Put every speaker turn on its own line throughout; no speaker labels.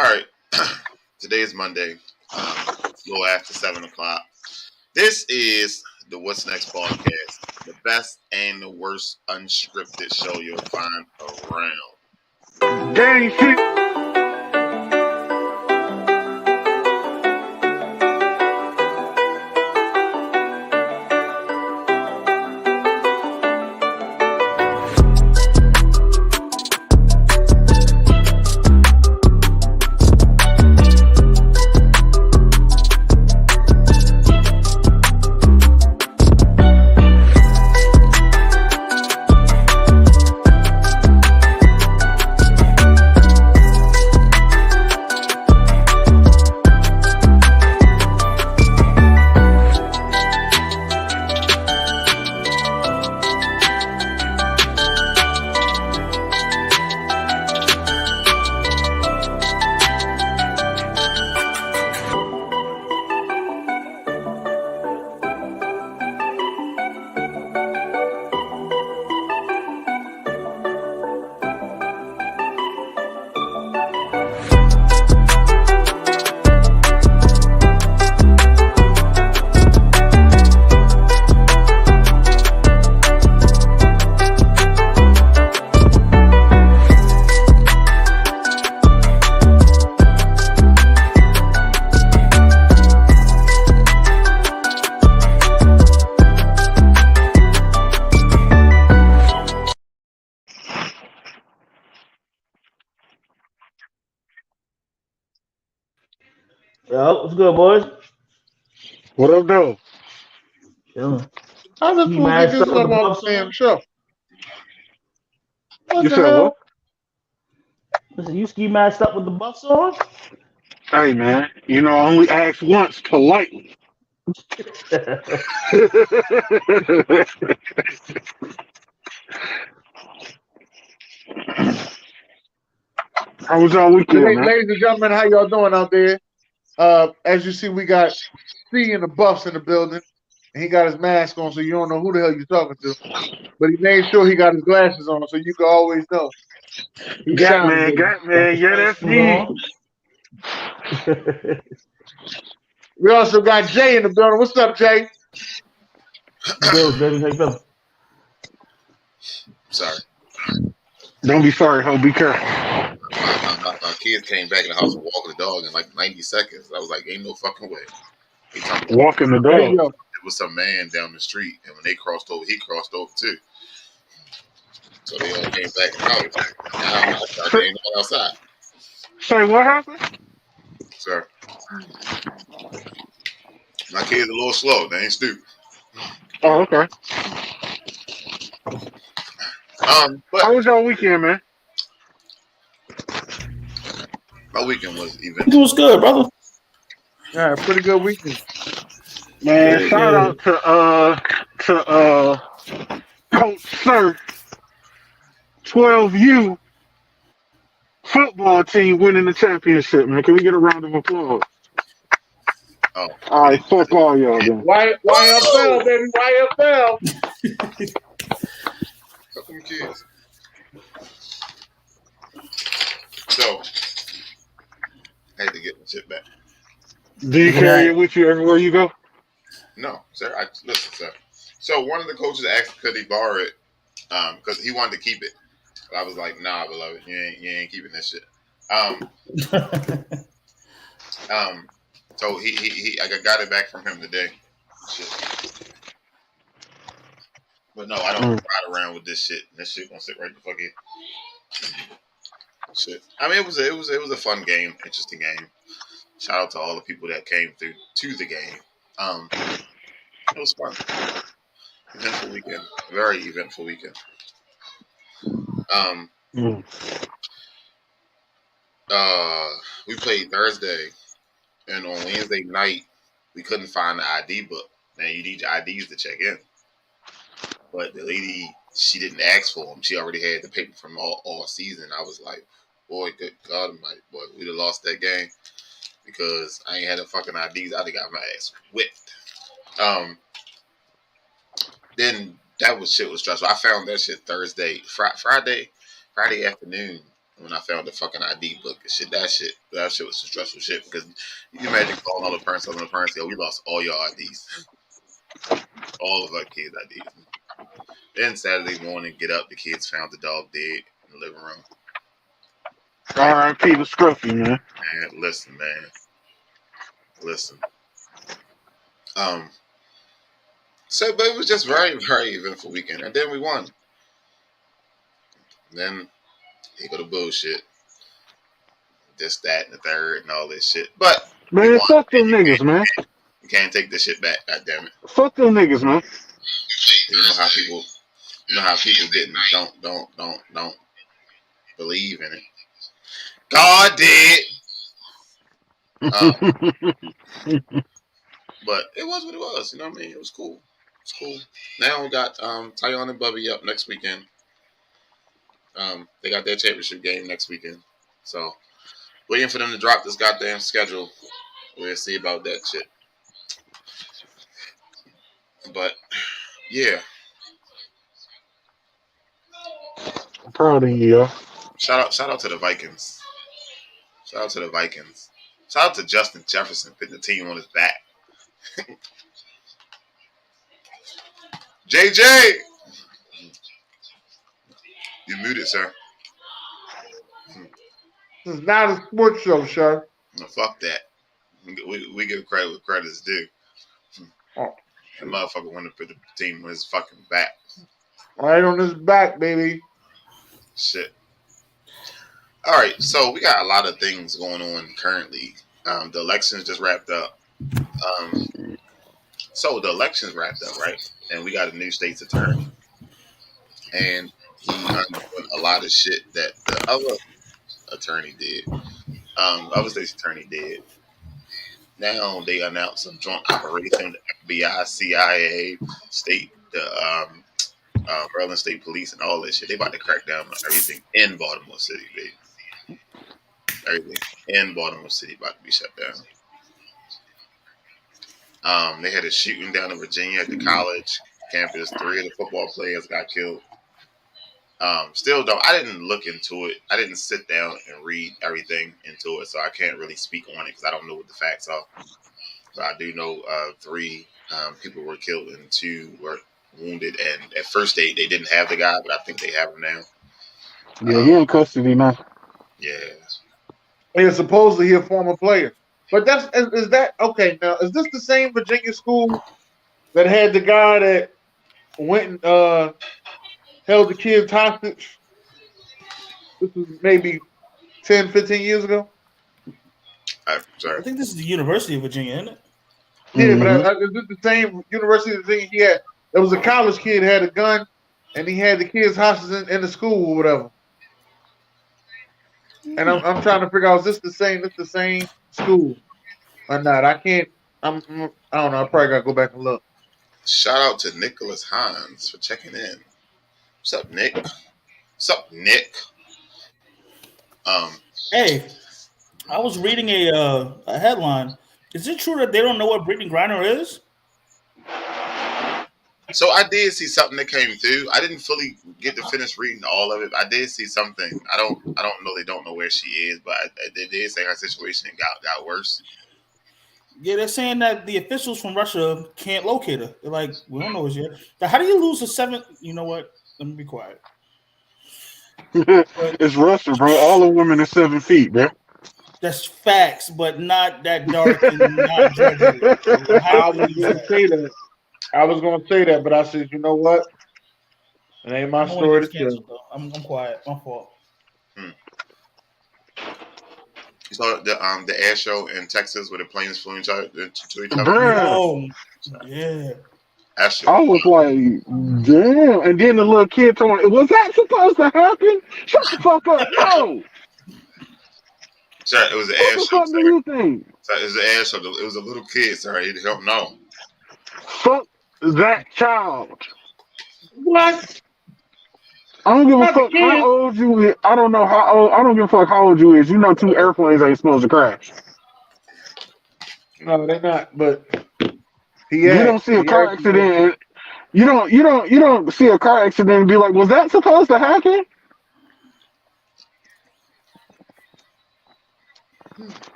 All right. Today is Monday. A little after 7 o'clock. This is the What's Next podcast, the best and the worst unscripted show you'll find around.
Gang shit.
Yo, what's good, boys?
What up, though?
Chilling.
How the
You
fool
mad
get this
stuff with
up
the
on
Bucks
the damn
on?
show? What
You
the
said
hell?
what?
Listen, you ski masked up with the Bucks on?
Hey, man. You know, I only asked once politely. How was y'all weekend, man?
Ladies and gentlemen, how y'all doing out there? As you see, we got C in the Buffs in the building, and he got his mask on, so you don't know who the hell you're talking to. But he made sure he got his glasses on, so you can always know. He sounded
Got
good.
man. Yeah, that's me.
We also got Jay in the building. What's up, Jay?
Bills, baby. How you feeling?
Sorry.
Don't be sorry, ho. Be careful.
My kids came back in the house and walking the dog in like 90 seconds. I was like, ain't no fucking way. He told me
Walking the
Hey,
dog.
yo.
it was some man down the street, and when they crossed over, he crossed over too. So they all came back in the house. Now I'm outside. They ain't no one outside.
Say, what happened?
Sir. My kids a little slow. They ain't stupid.
Oh, okay.
But
How was y'all weekend, man?
my weekend was
It
eventful.
was good, brother.
Yeah, pretty good weekend.
Man,
Yeah,
shout
yeah.
out to Coach Sir 12U football team winning the championship, man. Can we get a round of applause?
Oh,
All right, fuck all y'all then.
YFL, baby, YFL.
fuck them kids. So I had to get my shit back.
Do you carry it with you everywhere you go?
No, sir. Listen, sir. So one of the coaches asked could he borrow it because he wanted to keep it. But I was like, nah, beloved, you ain't keeping this shit. So I got it back from him today. Shit. But no, I don't ride around with this shit. This shit gonna sit right the fuck here. Shit. I mean, it was a fun game, interesting game. Shout out to all the people that came through to the game. It was fun. Eventful weekend. Very eventful weekend. We played Thursday, and on Wednesday night we couldn't find the ID book. Now you need your IDs to check in. But the lady, she didn't ask for them. She already had the paper from all season. I was like, boy, good God almighty, boy, we'd have lost that game because I ain't had the fucking IDs. I'd have got my ass whipped. Then that was shit was stressful. I found that shit Thursday, Friday afternoon when I found the fucking ID book and shit. That shit was some stressful shit because you can imagine calling all the parents, telling the parents, "Yo, we lost all your IDs, all of our kids' IDs." Then Saturday morning, get up, the kids found the dog dead in the living room.
R.I.P. the Scruffy, man.
Man, listen. So, but it was just very, very eventful weekend, and then we won. And then here go the bullshit, this, that, and the third, and all this shit. But
Man, fuck them niggas, man.
You can't take this shit back. God damn it.
Fuck them niggas, man.
You know how people don't believe in it. God did. But it was what it was. You know what I mean? It was cool. It's cool. Now we got Tyon and Bubby up next weekend. They got their championship game next weekend. So waiting for them to drop this goddamn schedule. We'll see about that shit. But yeah.
I'm proud of you, yo.
Shout out to the Vikings. Shout out to the Vikings. Shout out to Justin Jefferson putting the team on his back. JJ! You muted, sir.
This is not a sports show, sir.
No, fuck that. We give credit where credit is due.
Oh,
that motherfucker wanted to put the team on his fucking back.
Right on his back, baby.
Shit. All right, so we got a lot of things going on currently. The elections just wrapped up. So the elections wrapped up, right? And we got a new state's attorney. And he undoing a lot of shit that the other attorney did. The other state's attorney did. Now they announced a joint operation, the FBI, CIA, Maryland State Police, and all this shit. They about to crack down on everything in Baltimore City, baby. Everything in Baltimore City about to be shut down. They had a shooting down in Virginia at the college campus. 3 of the football players got killed. I didn't look into it. I didn't sit down and read everything into it, so I can't really speak on it because I don't know what the facts are. So I do know 3 people were killed and 2 were wounded. And at first they didn't have the guy, but I think they have him now.
Yeah, he in custody now.
Yeah.
And supposedly a former player. But is that okay? Now, is this the same Virginia school that had the guy that went and held the kids hostage? This was maybe 10, 15 years ago.
Sorry.
I think this is the University of Virginia, isn't it?
Yeah, but is this the same University of Virginia? He had, there was a college kid had a gun, and he had the kids hostage in the school or whatever. And I'm trying to figure out, is this the same school or not? I don't know. I probably gotta go back and look.
Shout out to Nicholas Hines for checking in. What's up, Nick? What's up, Nick?
Hey, I was reading a headline. Is it true that they don't know what Brittany Griner is?
So I did see something that came through. I didn't fully get to finish reading all of it. I did see something. I don't know. They don't know where she is, but they did say her situation got worse.
Yeah, they're saying that the officials from Russia can't locate her. They're like, we don't know yet. Now, how do you lose a 7? You know what? Let me be quiet.
It's Russia, bro. All the women are 7 feet, bro.
That's facts, but not that dark and not judging.
I was gonna say that, but I said, you know what? It ain't my story to tell.
I'm quiet. My fault.
You saw the air show in Texas where the planes flew into each other.
Bro.
Yeah.
I was like, damn. And then the little kid told me, was that supposed to happen? Shut the fuck up. No.
Sir, it was an air show.
What the fuck do you think?
Sir, it was an air show. It was a little kid, sir. He don't know.
Fuck that child.
What?
I don't give a fuck how old you is. I don't know how old. I don't give a fuck how old you is. You know 2 airplanes ain't supposed to crash.
No, they're not. But
you don't see a car accident. You don't see a car accident and be like, was that supposed to happen?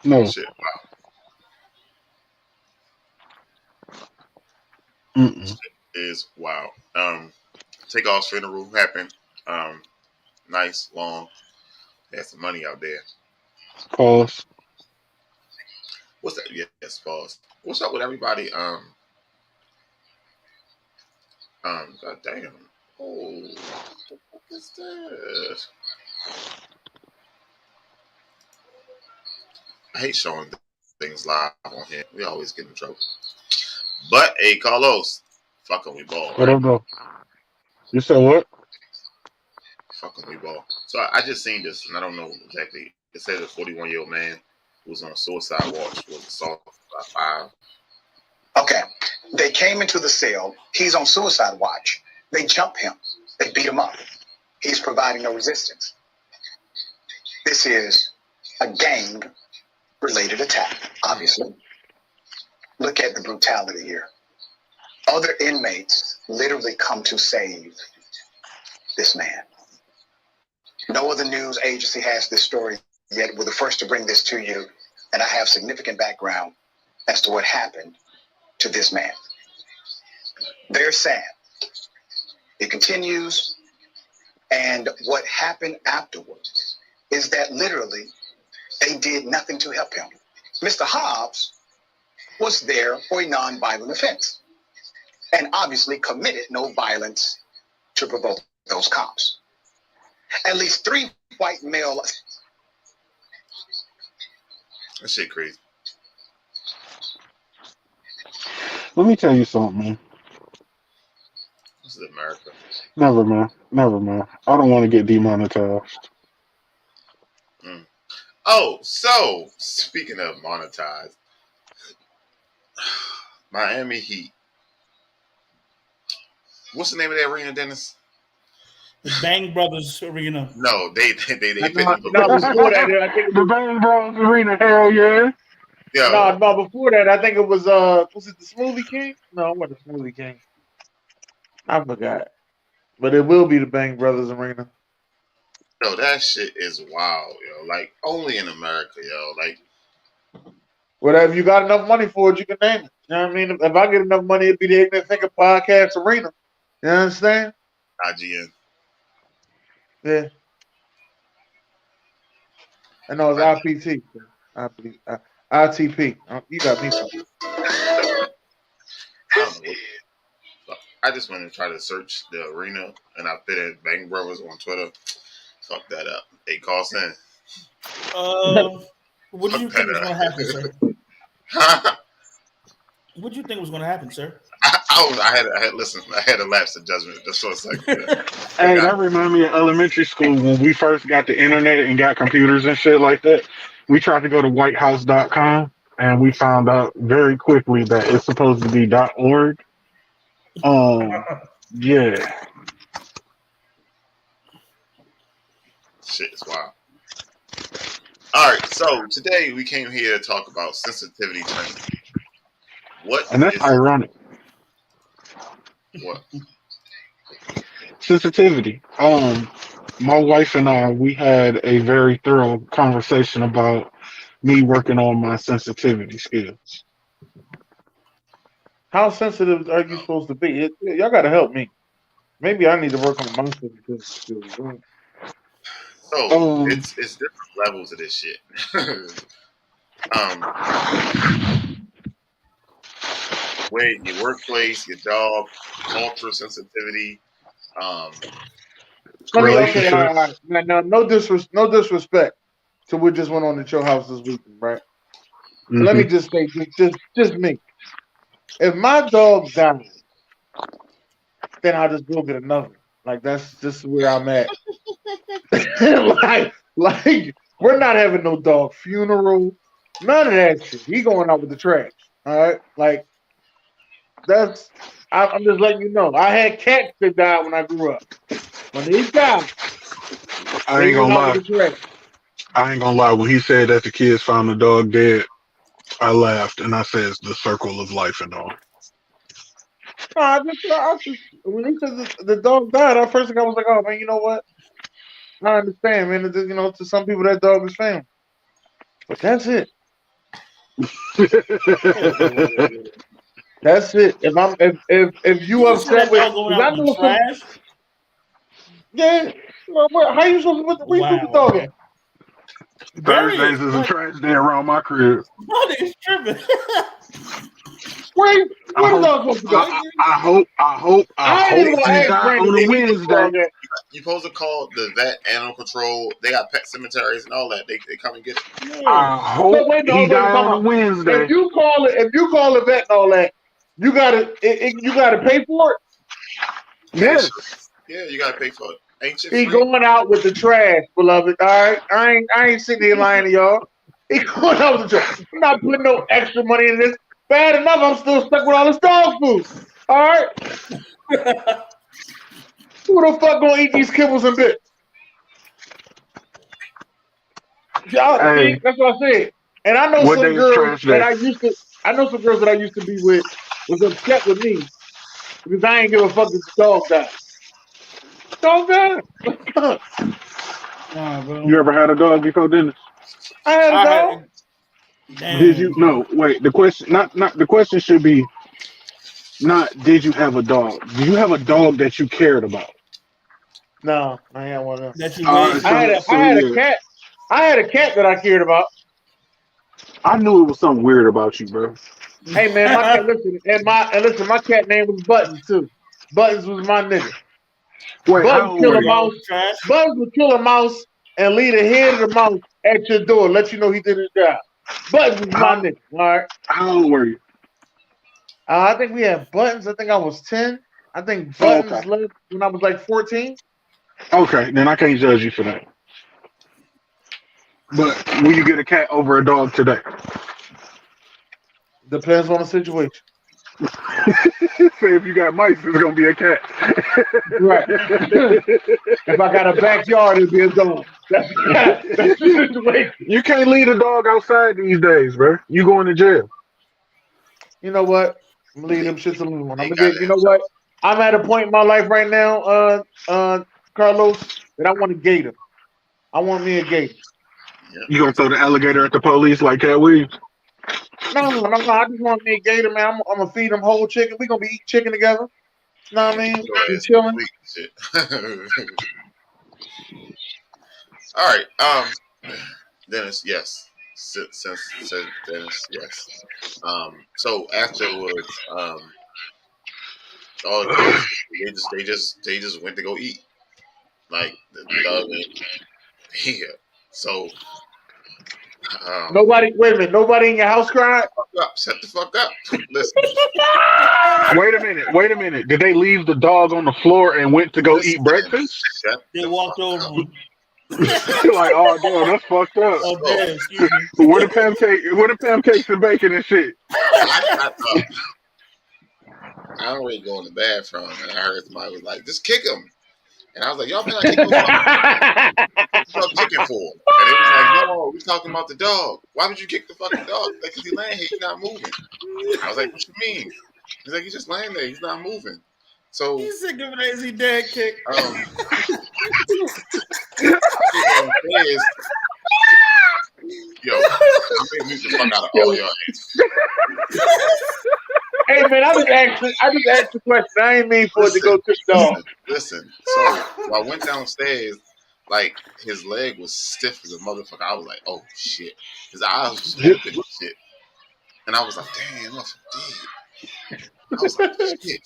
No.
Shit,
Mm-mm.
is wow. Takeoff's funeral happened. Nice, long. Had some money out there.
Pause.
What's that? Yes, pause. What's up with everybody? God damn. Oh, what the fuck is this? I hate showing things live on here. We always get in trouble. But hey, Carlos, fucking we ball,
What
right?
up, though? You said what?
Fucking we ball. So I just seen this, and I don't know exactly. It says a 41-year-old man who was on suicide watch was assaulted by 5.
Okay. They came into the cell. He's on suicide watch. They jump him. They beat him up. He's providing no resistance. This is a gang-related attack, obviously. Look at the brutality here. Other inmates literally come to save this man. No other news agency has this story yet. We're the first to bring this to you, and I have significant background as to what happened to this man. Very sad. It continues, and what happened afterwards is that literally they did nothing to help him. Mr. Hobbs was there for a non-violent offense and obviously committed no violence to provoke those cops. At least 3 white male.
That shit crazy.
Let me tell you something, man.
This is America.
Never mind. Never mind. I don't want to get demonetized.
Oh, so speaking of monetized, Miami Heat. What's the name of that arena, Dennis?
The Bang Brothers Arena.
No, they
No,
fit
before that, I think it
The
was,
Bang Bros Arena, hell yeah.
yo,
no, before that, I think it was it the Smoothie King? No, it wasn't the Smoothie King. I forgot. But it will be the Bang Brothers Arena.
yo, that shit is wild, yo. Like only in America, yo. Like
Whatever you got enough money for it, you can name it. You know what I mean? If I get enough money, it'd be the Ignorant Thinker Podcast Arena. You understand?
IGN.
Yeah. I know it's IPT. ITP. You got me.
I don't know what. I just went to try to search the arena, and I put in Bang Brothers on Twitter. Fuck that up. Hey, Carlson.
What do you think was going to happen, sir?
I
What do you think was going to happen, sir?
had a lapse of judgment just for a second.
Hey, that reminded me of elementary school when we first got the internet and got computers and shit like that. We tried to go to whitehouse.com and we found out very quickly that it's supposed to be .org. Yeah.
Shit is wild. All right, so today we came here to talk about sensitivity training.
And that's ironic.
What?
Sensitivity. My wife and I, we had a very thorough conversation about me working on my sensitivity skills.
How sensitive are you supposed to be? Y'all got to help me. Maybe I need to work on my sensitivity skills.
So it's different levels of this shit. Where your workplace, your job, cultural sensitivity,
Okay, all right. Now, no disrespect to what just went on at your house this weekend, right?
Mm-hmm.
Let me just say, just me. If my dog dies, then I'll just go get another. Like that's just where I'm at. like we're not having no dog funeral, none of that shit. He going out with the trash. All right, like that's. I'm just letting you know. I had cats that died when I grew up. When they died,
I ain't gonna lie. I ain't gonna lie. When he said that the kids found the dog dead, I laughed and I said it's the circle of life and all.
No, I just when he said the dog died, at first I was like, oh man, you know what? I understand, man. You know, to some people that dog is family. But that's it. That's it. If you
You saw
upset
that
with,
dog going
'cause
out
I
in the
know some.
trash.
Yeah. How you supposed to where you put the
Wow.
dog at?
Bury
Thursdays
it.
is a
Like,
trash day around my crib.
bro, they tripping.
Where
I
the
hope,
dog supposed to go?
I
I ain't
hope
even gonna
he
ask
died
Brandon
on
where
a
he put the
Wednesday.
dog at.
You supposed to call the vet, animal control. They got pet cemeteries and all that. They come and get it.
Yeah.
I hope
Wait, no,
he
hold on,
died
come
on a
on.
Wednesday.
If you call the vet and all that, you gotta pay for it.
Yes.
Yeah, you gotta pay for it. Ain't shit
He
free.
going out with the trash, beloved. All right, I ain't sitting here lying to y'all. He going out with the trash. I'm not putting no extra money in this. Bad enough, I'm still stuck with all this dog food. All right, who the fuck gonna eat these kibbles and bits? Y'all
Hey,
see, that's what I said. And I know
what
some
day is
girls
trash
that
day?
I know some girls that I used to be with was upset with me because I ain't give a fuck if the dog died. Dog died.
Nah, bro.
You ever had a dog before, Dennis?
I had a
I
dog.
had,
Did you?
damn.
No, wait. The question, not the question should be not did you have a dog? Did you have a dog that you cared about?
No, I ain't had one of them.
That you wait.
I had a cat. I had a cat that I cared about.
I knew it was something weird about you, bro.
Hey man, my cat listen, my cat name was Buttons too. Buttons was my nigga.
Wait,
Buttons
how old
kill
were
a
you?
mouse.
Trash.
Buttons would kill a mouse and leave the head of the mouse at your door, let you know he did his job. Buttons was my nigga. All right.
How old were you?
I think we had Buttons. I think I was 10. I think
Oh,
Buttons
okay.
left when I was like 14.
Okay, then I can't judge you for that. But will you get a cat over a dog today?
Depends on the situation.
Say if you got mice, it's gonna be a cat.
Right. If I got a backyard, it'd be a dog. That's the situation.
You can't leave a dog outside these days, bro. You going to jail.
You know what? I'm gonna leave them shits alone. I'm
They
gonna
got
get. You
it.
know what? I'm at a point in my life right now, Carlos, that I want a gator. I want me a gator.
Yeah.
You gonna throw the alligator at the police like Cat Williams?
No. I just want me a gator, man. I'm gonna feed them whole chicken. We gonna be eating chicken together. You know what I mean?
Your
Be
ass
chilling.
complete shit. All right. Dennis, yes. Since Dennis, yes. So afterwards, all the kids they just went to go eat. Like the dog ain't here. So
Nobody. Wait a minute. Nobody in your house cried.
shut the fuck up. Listen.
Wait a minute. Did they leave the dog on the floor and went to go eat breakfast?
Shut
They
the
walked
fuck
over
up.
him.
Like, oh damn, that's fucked up.
Oh, damn, excuse me.
Where the pancakes and bacon and shit?
I got up. I already go in the bathroom and I heard somebody was like, just kick him. And I was like, y'all better not kick those fucking kicking for him. And they was like, no, we talking about the dog. Why would you kick the fucking dog? Like, cause he's laying here, he's not moving. I was like, what you mean? He's like, he's just laying there, he's not moving. So
He's sick of an lazy dad kick.
Yo, I'm gonna mute the fuck out of all y'all.
Hey man, I just asked the question. I ain't mean for it to go to the dog.
Listen. So I went downstairs, like his leg was stiff as a motherfucker. I was like, oh shit. His eyes was just open and shit. And I was like, damn, I'm dead. I was like, shit.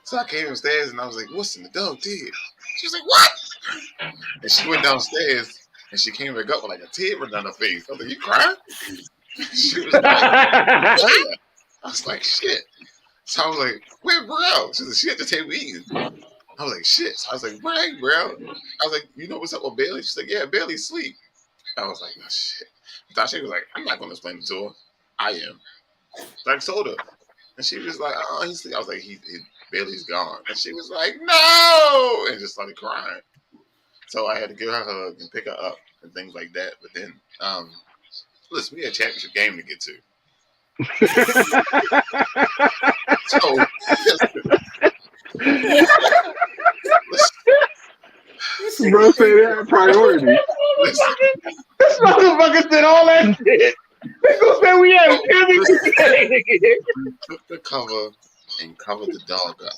So I came upstairs and I was like, listen, the dog dead. She was like, what? And she went downstairs and she came back up with like a tear running down her face. I was like, you crying? She was like, yeah. I was like, shit. So I was like, where Brown? She was like, she at the table eating. I was like, shit. So I was like, where ain't Brown? I was like, you know what's up with Bailey? She's like, yeah, Bailey's asleep. I was like, oh shit. Tasha was like, I'm not gonna explain it to her. I am. So I told her. And she was like, oh, he's asleep. I was like, Bailey's gone. And she was like, no, and just started crying. So I had to give her a hug and pick her up and things like that. But then, listen, we had a championship game to get to. So,
Bro, say that priority.
listen,
This motherfucker did all that shit. Nigga said we had a
We took the cover and covered the dog up.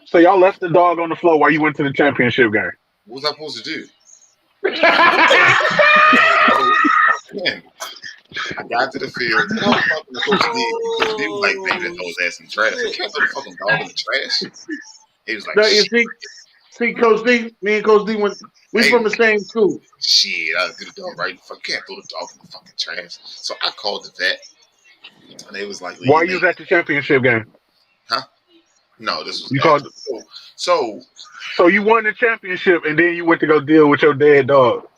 So y'all left the dog on the floor while you went to the championship game.
What was I supposed to do? Man, I got to the field. You know what fucking Coach D? Coach D was like, "Nigga, that throw his ass in the trash. You can't throw the fucking dog in the trash." He was like,
No, you
"Shit,
see, Coach D, me and Coach D we
Hey.
from the same school.
shit, I do the dog right. Fuck, you can't throw the dog in the fucking trash." So I called the vet, and they was like,
While you was at the championship game.
No, this was
You
after.
called.
So
So you won the championship, and then you went to go deal with your dead dog.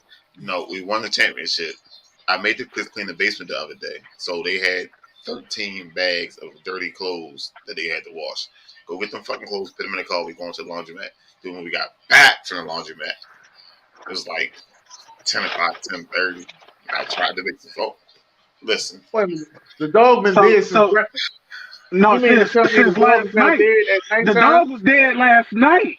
no, we won the championship. I made the kids clean the basement the other day, so they had 13 bags of dirty clothes that they had to wash. Go get them fucking clothes, put them in the car. We going to the laundromat. Then when we got back from the laundromat, it was like 10 o'clock, 10:30. I tried to make the phone. Listen,
Wait a minute. The dog been dead since breakfast.
No,
You mean to tell me the
since
dog
last
was not
night.
dead at
The
nighttime?
dog was dead last night.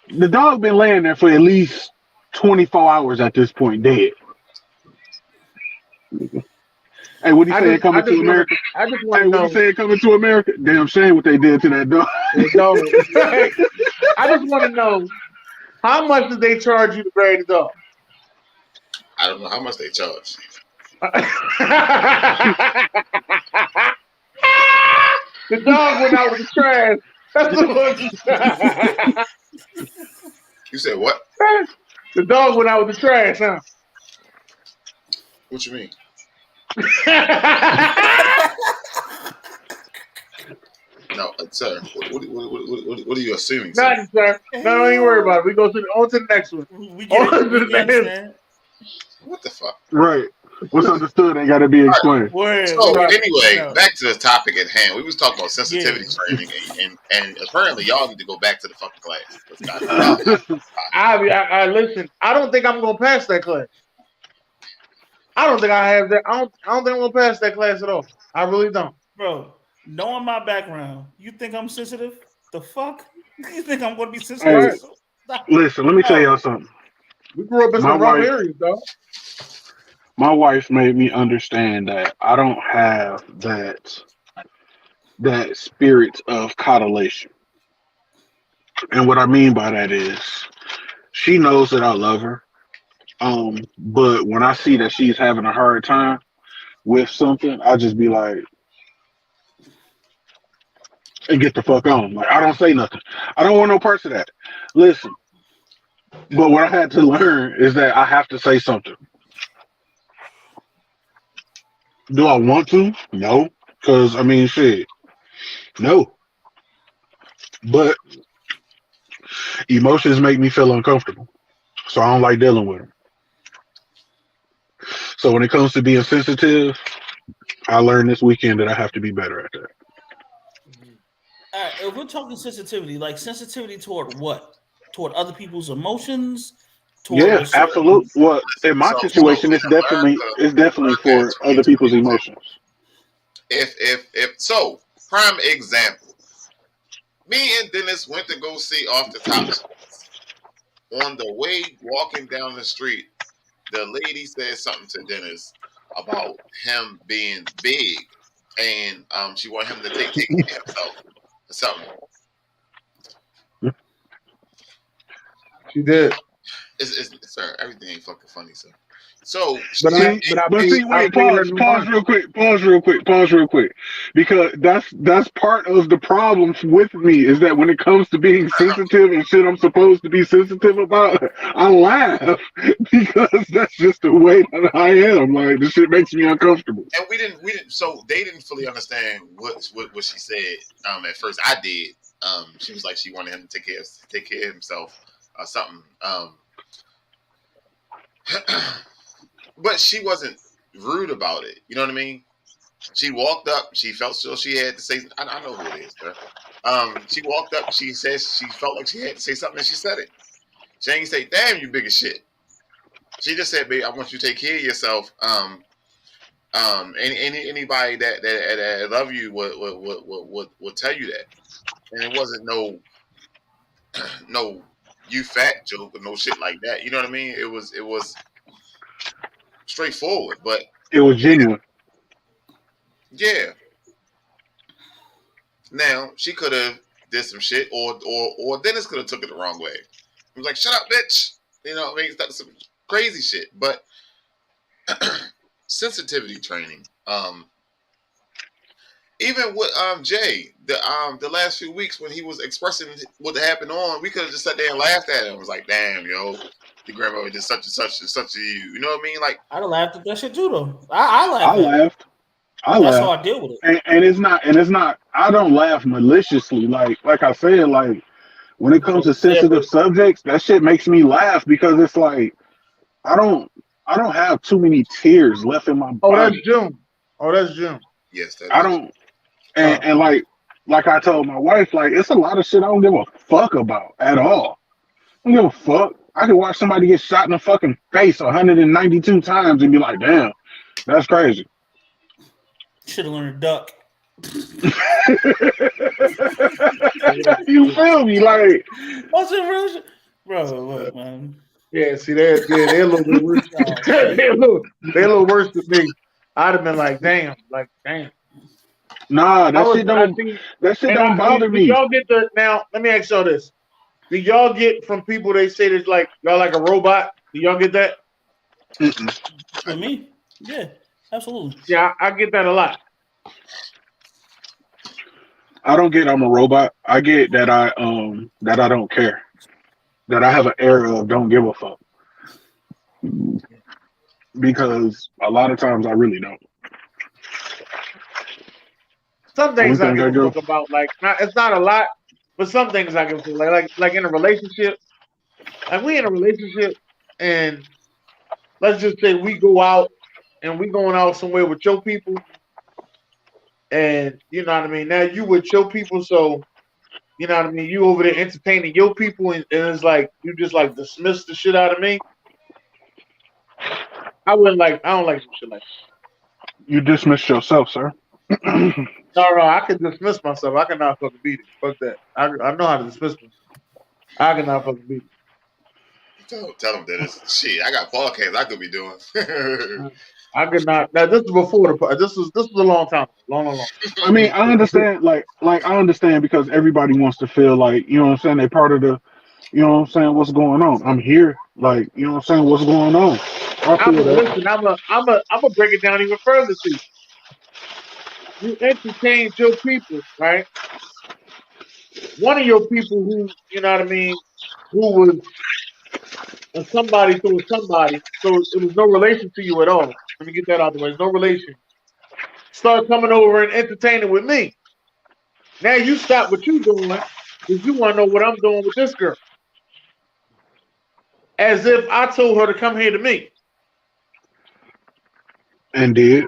The dog been laying there for at least 24 hours at this point, dead. Hey, what he say coming to America?
I just want
Hey,
to
what
know.
he say coming to America? Damn shame what they did to that dog.
I just want to know, how much did they charge you to bury the dog?
I don't know how much they charge.
The dog went out with the trash. That's what
You said what?
the dog went out with the trash, huh?
What you mean? No, sir. What are you assuming, sir?
Nothing, sir. No, don't even worry about it. We go on to the next one.
We get it. We understand.
What the fuck?
Right. What's understood ain't got to be explained.
Word.
So
Right.
anyway,
No.
back to the topic at hand. We was talking about sensitivity
Yeah.
training, and apparently y'all need to go back to the fucking class.
I listen. I don't think I'm gonna pass that class. I don't think I have that. I don't think I'm gonna pass that class at all. I really don't.
Bro, knowing my background, you think I'm sensitive? The fuck? You think I'm gonna be sensitive?
Hey, listen, let me tell y'all something.
We grew up in some rough areas, though.
My wife made me understand that I don't have that spirit of coddlation. And what I mean by that is she knows that I love her. But when I see that she's having a hard time with something, I just be like, and get the fuck on. Like, I don't say nothing. I don't want no parts of that. Listen, but what I had to learn is that I have to say something. Do I want to? No. Because, I mean, shit. No. But emotions make me feel uncomfortable. So I don't like dealing with them. So when it comes to being sensitive, I learned this weekend that I have to be better at that.
All right, if we're talking sensitivity, like sensitivity toward what? Toward other people's emotions?
Yeah, absolutely. Well, in my situation, it's definitely for other people's emotions.
If so, prime example. Me and Dennis went to go see Off the Top. On the way walking down the street, the lady said something to Dennis about him being big, and she wanted him to take care of himself or something.
She did.
Sir, everything ain't fucking funny, sir. So,
wait, pause real quick, because that's part of the problem with me is that when it comes to being sensitive and shit I'm supposed to be sensitive about, I laugh because that's just the way that I am. Like, this shit makes me uncomfortable.
And we didn't. So they didn't fully understand what she said. At first, I did. She was like she wanted him to take care of himself or something. But she wasn't rude about it. You know what I mean? She walked up. She felt so she had to say. I know who it is, sir. She walked up. She says she felt like she had to say something, and she said it. She ain't say, "Damn, you big as shit." She just said, "Babe, I want you to take care of yourself." Anybody that love you would tell you that, and it wasn't no you fat joke or no shit like that. You know what I mean? It was straightforward, but
it was genuine.
Yeah. Now she could have did some shit, or Dennis could have took it the wrong way. He was like, "Shut up, bitch!" You know, I mean, that's some crazy shit. But sensitivity training. Even with Jay, the last few weeks when he was expressing what happened on, we could have just sat there and laughed at him. It was like, "Damn, yo, your grandmother did such and such and such to you." You know what I mean? Like,
I'd have laughed at that shit too, though. I
laughed.
That's how I deal with it.
And it's not. I don't laugh maliciously. Like I said, like when it comes to sensitive subjects, that shit makes me laugh because it's like I don't have too many tears left in my body.
That's June.
Yes,
I don't. And like I told my wife, like it's a lot of shit I don't give a fuck about at all. I don't give a fuck. I can watch somebody get shot in the fucking face 192 times and be like, "Damn, that's crazy."
Should have learned to duck.
You feel me? Like,
what's it, real? Bro, look, man.
Yeah, see, they're a little bit worse. They're a little worse than me. I'd have been like, damn.
Nah, that shit don't bother me.
Y'all get now? Let me ask y'all this: do y'all get from people they say that's like y'all like a robot? Do y'all get that?
For me, yeah, absolutely.
Yeah, I get that a lot.
I don't get I'm a robot. I get that I don't care. That I have an era of don't give a fuck. Because a lot of times I really don't.
Some things I give a fuck about, like it's not a lot, but some things I give a fuck like in a relationship. Like we in a relationship, and let's just say we go out and we going out somewhere with your people, and you know what I mean. Now you with your people, so you know what I mean. You over there entertaining your people, and it's like you just like dismiss the shit out of me. I don't like some shit like that.
You dismiss yourself, sir.
No, I can dismiss myself. I cannot fucking beat it. Fuck that. I know how to dismiss myself. I cannot fucking beat it.
Tell them that it's shit. I got podcasts I could be doing.
I could not. Now this is before the. This was a long time. Long.
I mean, I understand. Like I understand because everybody wants to feel like you know what I'm saying. They're part of the. You know what I'm saying. What's going on? I'm here. Like you know what I'm saying. What's going on?
Listen. I'm a break it down even further to you. You entertained your people, right? One of your people who, you know what I mean, who was a somebody to a somebody, so it was no relation to you at all. Let me get that out of the way. There's no relation. Start coming over and entertaining with me. Now you stop what you're doing because you want to know what I'm doing with this girl. As if I told her to come here to me.
And did.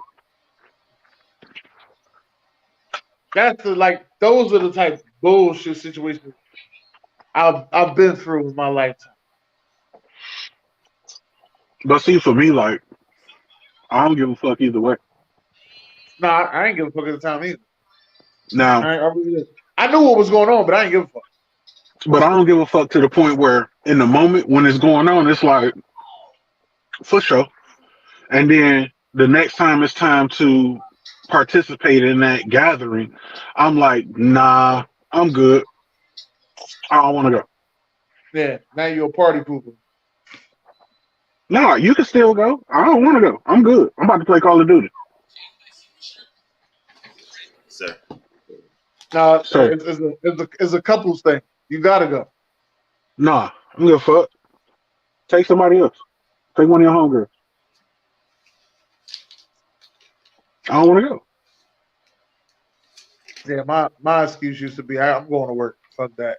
Those are the type of bullshit situations I've been through in my lifetime.
But see, for me, like, I don't give a fuck either way.
No, I ain't give a fuck at the time either.
Now,
I knew what was going on, but I ain't give a fuck.
But I don't give a fuck to the point where, in the moment when it's going on, it's like, for sure. And then the next time it's time to participate in that gathering, I'm like, nah, I'm good. I don't want to go.
Yeah, now you're a party pooper.
Nah, you can still go. I don't want to go. I'm good. I'm about to play Call of Duty.
Sir.
No, it's a couples thing. You gotta go.
Nah, I don't give a fuck. Take somebody else. Take one of your homegirls. I don't want to go.
Yeah, my excuse used to be, I'm going to work. Fuck that.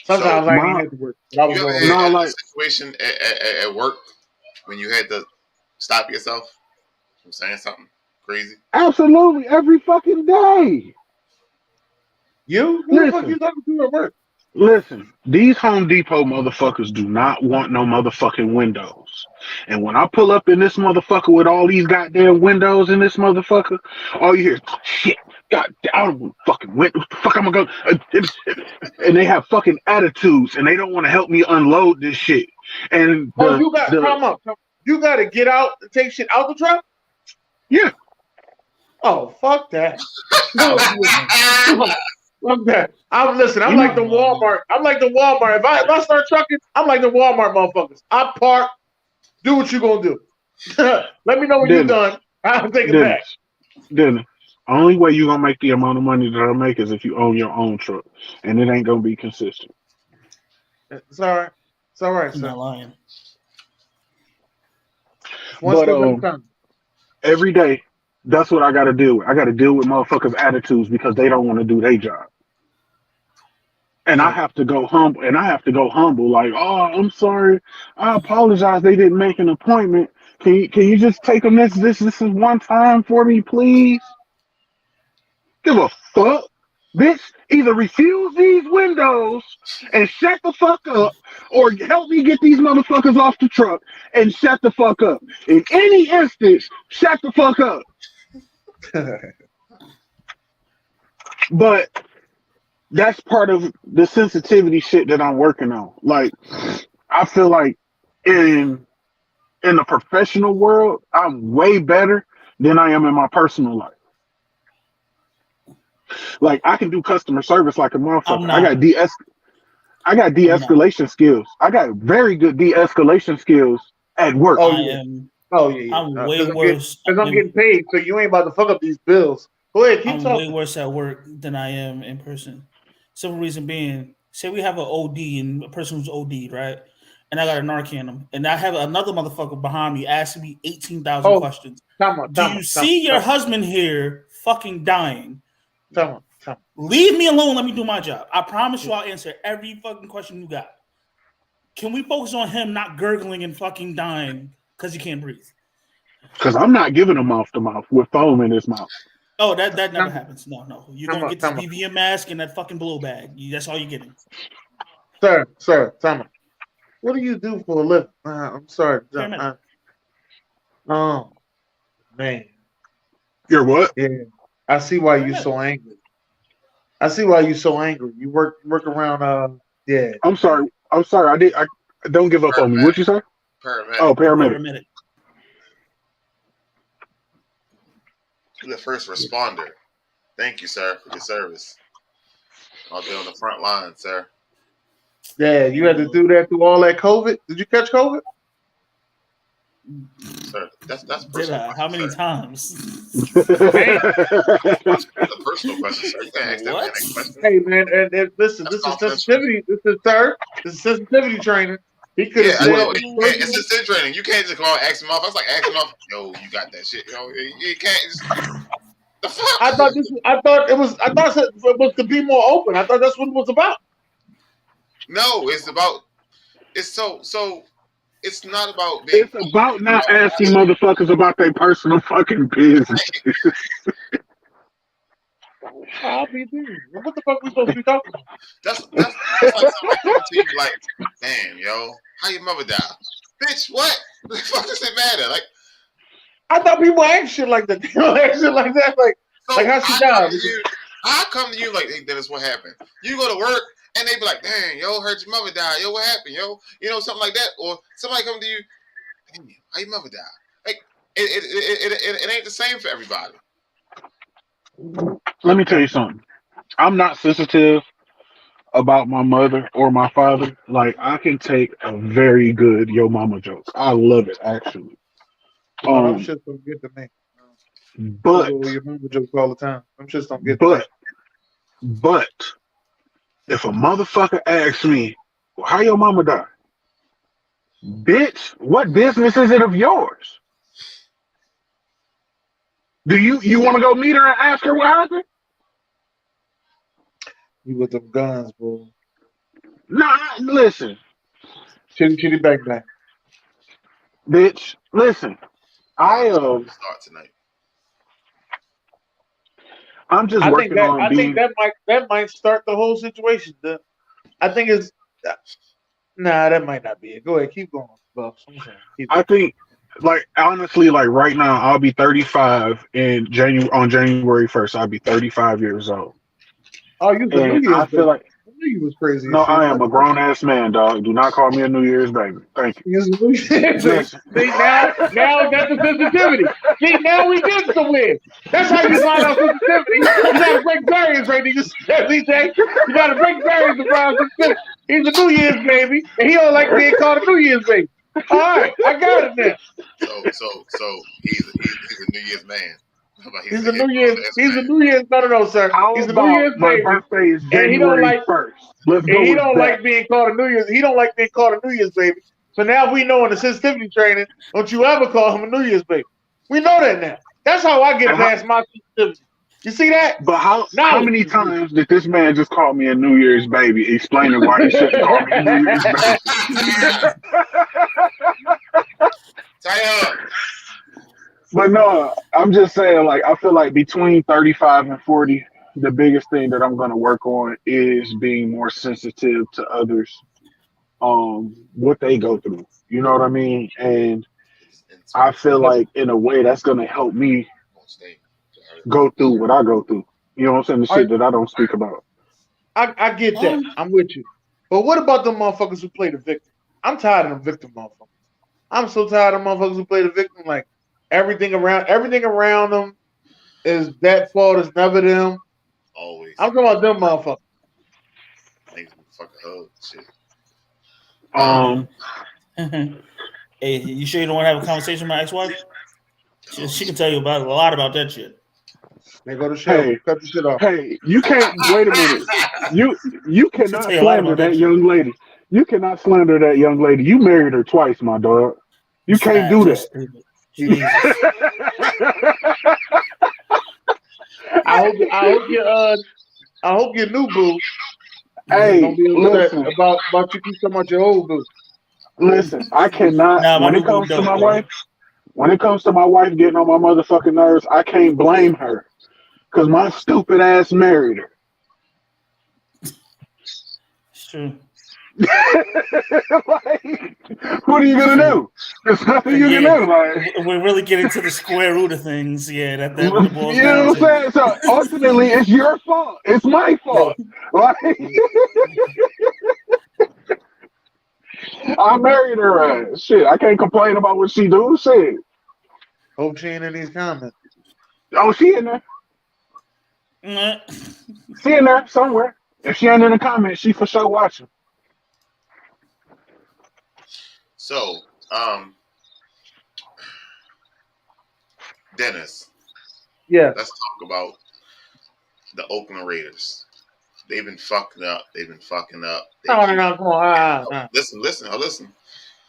Sometimes I didn't have to work. But I was going to work.
A situation at work when you had to stop yourself from saying something crazy?
Absolutely, every fucking day.
You? Who the fuck you talking to at work?
Listen, these Home Depot motherfuckers do not want no motherfucking windows. And when I pull up in this motherfucker with all these goddamn windows in this motherfucker, all you hear is, shit, god, I don't fucking win. What the fuck I'm gonna go? And they have fucking attitudes and they don't want to help me unload this shit. And
you got, come up. You got to get out and take shit out the truck?
Yeah.
Oh, fuck that. Fuck that. I'm like the Walmart. I'm like the Walmart. If I start trucking, I'm like the Walmart motherfuckers. I park. Do what you gonna do. Let me know when you're done. I'll take it back.
Dennis, only way you gonna make the amount of money that I make is if you own your own truck, and it ain't gonna be consistent.
It's all right. It's all right,
I'm
sir.
not lying.
But every day, that's what I got to do. I got to deal with motherfuckers' attitudes because they don't want to do their job. And I have to go humble. Like, oh, I'm sorry. I apologize. They didn't make an appointment. Can you just take them this is one time for me, please? Give a fuck. Bitch, either refuse these windows and shut the fuck up, or help me get these motherfuckers off the truck and shut the fuck up. In any instance, shut the fuck up. But that's part of the sensitivity shit that I'm working on. Like, I feel like in the professional world, I'm way better than I am in my personal life. Like, I can do customer service like a motherfucker. I got de-escalation skills. I got very good de-escalation skills at work.
Yeah.
I'm way worse.
Because I'm getting paid, so you ain't about to fuck up these bills. Go ahead, keep talking.
I'm way worse at work than I am in person. Simple reason being, say we have an OD and a person who's OD'd, right? And I got a Narcan them, and I have another motherfucker behind me asking me 18,000 questions. Do you see your husband here fucking dying? Leave me alone. Let me do my job. I promise you I'll answer every fucking question you got. Can we focus on him not gurgling and fucking dying because he can't breathe?
Because I'm not giving him mouth to mouth with foam in his mouth.
Oh, that never happens. No. You're going to get this BVM mask and that fucking blow bag. That's all you're getting.
Sir, Thomas. What do you do for a living? I'm sorry. Oh, man.
You're what?
Yeah. I see why you're so angry. You work around. Yeah.
I'm sorry. I don't give up on me. What'd you say?
Paramedic.
Oh, paramedic.
You're the first responder. Thank you, sir, for your service. I'll be on the front line, sir.
Yeah, you had to do that through all that COVID. Did you catch COVID?
Sir, that's personal.
How many times?
That's a personal question, sir. You can't ask that question.
Hey, man, and listen, this is sensitivity. This is sensitivity training. He could have
it's sensitivity training. You can't just go and ask him off. I was like, ask him off. Yo, you got that shit. Yo, you can't just. The fuck?
I thought it was to be more open. I thought that's what it was about.
No, it's about. It's It's not about.
It's about not asking motherfuckers about their personal fucking business.
I'll be there. What the fuck we supposed to be talking about?
That's like somebody coming to you like, damn, yo, how your mother died? Bitch, what? The fuck does it matter? Like,
I thought people ask shit like that. They don't ask shit like that. Like how she died.
I come to you like, hey, Dennis, what happened? You go to work and they be like, dang, yo, heard your mother died. Yo, what happened, yo? You know, something like that. Or somebody come to you, damn, how your mother died? Like, it ain't the same for everybody.
Let me tell you something. I'm not sensitive about my mother or my father. Like, I can take a very good yo mama joke. I love it, actually.
I'm just don't get the name.
But
your mama jokes all the time. I'm just don't get.
But if a motherfucker asks me, well, how your mama died? Bitch, what business is it of yours? Do you want to go meet her and ask her what happened?
You with them guns, bro.
Nah, listen.
Chitty back.
Bitch, listen.
Start tonight.
I'm just working on
I think that might start the whole situation. I think it's that might not be it. Go ahead, keep going, Buffs.
I think, like, honestly, like right now, I'll be 35 on January 1st. I'll be 35 years old.
Oh, you?
I feel like
knew you was crazy.
No, I am a grown ass man, dog. Do not call me a New Year's baby. Thank you. Listen.
See, now that's the sensitivity. See, now we get to win. That's how you find out sensitivity. You got to break barriers, right? You got to break barriers around sensitivity. He's a New Year's baby, and he don't like being called a New Year's baby. All right, I got it now.
So he's a New Year's man.
He's a New Year's. He's a New Year's. No, sir. He's a New Year's
my
baby.
birthday is
And he don't
January
like
1st. Let's go
And he
with
don't
that.
like being called a New Year's. He don't like being called a New Year's baby. So now we know in the sensitivity training, don't you ever call him a New Year's baby. We know that now. That's how I get past my sensitivity. You see that?
But how many times did this man just call me a New Year's baby, explaining why he shouldn't call me a New Year's baby? But no, I'm just saying, like, I feel like between 35 and 40, the biggest thing that I'm going to work on is being more sensitive to others, what they go through. You know what I mean? And I feel like, in a way, that's going to help me go through what I go through. You know what I'm saying? The shit that I don't speak about.
I get that. I'm with you. But what about the motherfuckers who play the victim? I'm tired of them victim motherfuckers. I'm so tired of motherfuckers who play the victim. Like, everything around them is that fault. It's never them.
Always.
I'm talking about them motherfuckers.
Niggas fucking hug shit.
Hey, you sure you don't want to have a conversation with my ex-wife? She can tell you a lot about that shit.
They go to show. Cut the shit off.
Hey, you can't. Wait a minute. You cannot slander that young lady. You cannot slander that young lady. You married her twice, my dog. You can't do that.
I hope your new boo.
Hey,
don't be upset about you keep talking about your old boo.
Listen, I cannot. When it comes to my wife getting on my motherfucking nerves, I can't blame her because my stupid ass married her.
Sure.
Like, what are you gonna do? There's nothing you can do. Like,
we're really getting to the square root of things. Yeah, that
you know what I'm saying? So ultimately, it's your fault. It's my fault. Like, I married her. Shit, I can't complain about what she do. Shit.
Hope she ain't in these comments.
Oh, she in there. She in there somewhere. If she ain't in the comments, she for sure watching.
So, Dennis.
Yeah.
Let's talk about the Oakland Raiders. They've been fucking up.
No, come on.
Listen.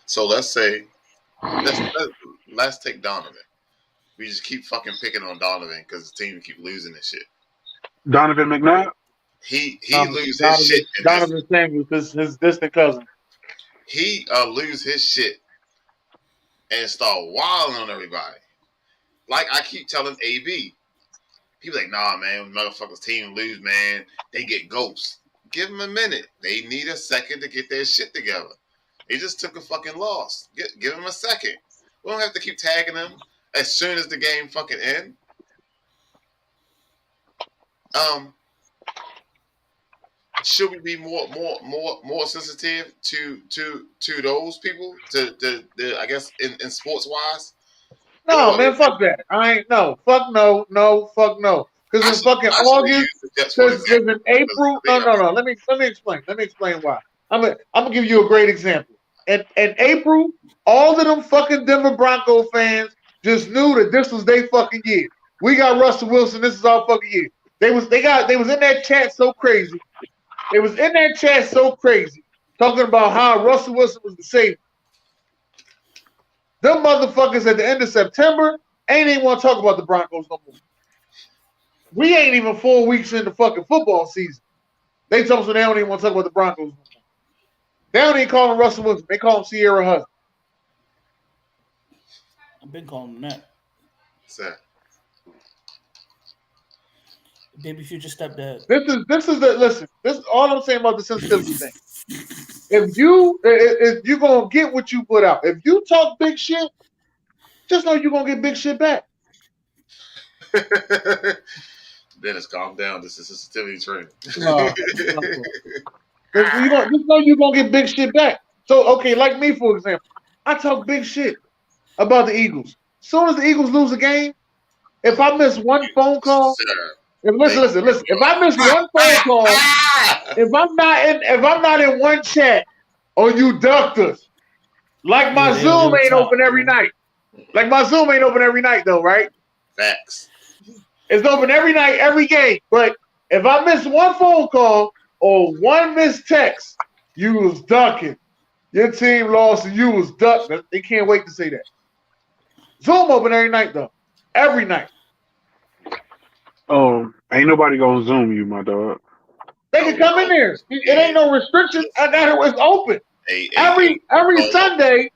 So let's say, let's take Donovan. We just keep fucking picking on Donovan because the team keep losing this shit.
Donovan McNabb?
He lose his shit.
Donovan Samuels, his distant cousin.
He lose his shit and start wilding on everybody. Like I keep telling AB. People like, nah, man, when motherfuckers team lose, man, they get ghosts. Give them a minute. They need a second to get their shit together. They just took a fucking loss. Give them a second. We don't have to keep tagging them as soon as the game fucking end. Should we be more sensitive to those people? To I guess in sports wise.
No, man, fuck that. Fuck no. Because in fucking August, because in April, no. Let me explain. Let me explain why. I'm gonna give you a great example. In April, all of them fucking Denver Bronco fans just knew that this was their fucking year. We got Russell Wilson. This is our fucking year. They was in that chat so crazy. Talking about how Russell Wilson was the savior. Them motherfuckers at the end of September ain't even want to talk about the Broncos no more. We ain't even 4 weeks into fucking football season. They told us they don't even want to talk about the Broncos no more. They don't even call him Russell Wilson. They call him Sierra Husband.
I've been calling him that.
Sir.
Baby future stepdad.
This is all I'm saying about the sensitivity thing. If you gonna get what you put out, if you talk big shit, just know you're gonna get big shit back.
Dennis, calm down. This is sensitivity training.
You gonna just know you're gonna get big shit back. So okay, like me for example, I talk big shit about the Eagles. As soon as the Eagles lose a game, if I miss one phone call, listen. If I miss one phone call, if I'm not in one chat, or you ducked us, like my Zoom ain't open every night. Like my Zoom ain't open every night though, right?
Facts.
It's open every night, every game. But if I miss one phone call or one missed text, you was ducking. Your team lost and you was ducking. They can't wait to say that. Zoom open every night though. Every night.
Ain't nobody gonna Zoom you, my dog.
They can come in there. It ain't no restriction. It's open. Every Sunday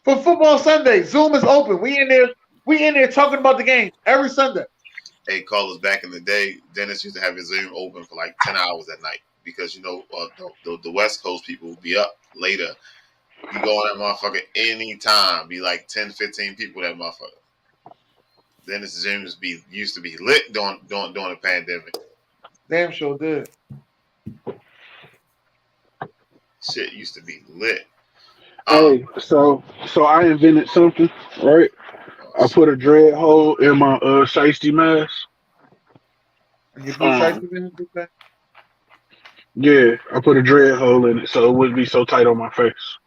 for football Sunday, Zoom is open. We in there talking about the game every Sunday.
Hey, callers, back in the day, Dennis used to have his Zoom open for like 10 hours at night because, the West Coast people would be up later. You go on that motherfucker anytime. Be like 10, 15 people that motherfucker. Dennis Zoom used to be lit during the pandemic.
Damn sure did.
Shit used to be lit.
Hey, so I invented something, right? I put a dread hole in my shiesty mask.
And you put shiesty in it?
Yeah, I put a dread hole in it so it wouldn't be so tight on my face.